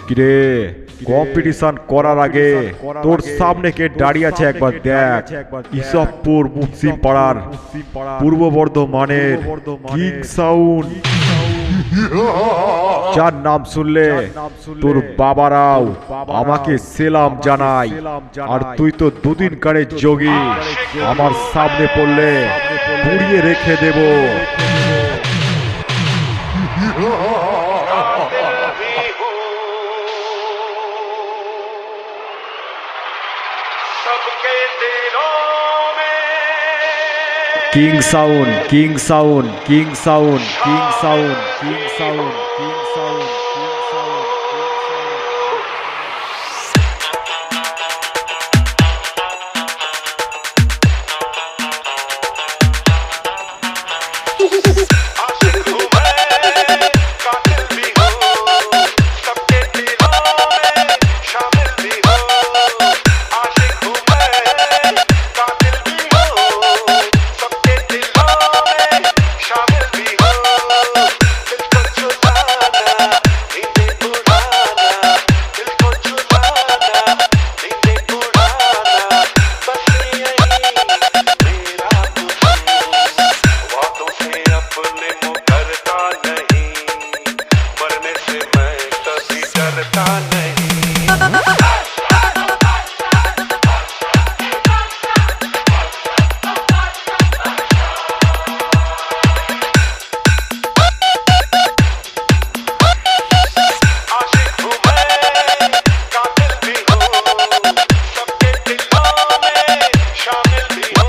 কিরে কম্পিটিশন করার আগে তোর সামনে কে দাঁড়িয়ে আছে একবার দেখ। ইসবপুর মুসলিম পাড়ার পূর্ব বর্ধমানের কিং সাউন্ড, যার নাম শুনলে তোর বাবারাও আমাকে সেলাম জানাই। আর তুই তো দুদিন কারে যোগী, আমার সামনে পড়লে পুড়িয়ে রেখে দেব। King Sound, King Sound, King Sound, King Sound, King Sound, King Sound, King Sound.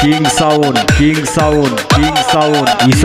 King Sound, King Sound, King Sound.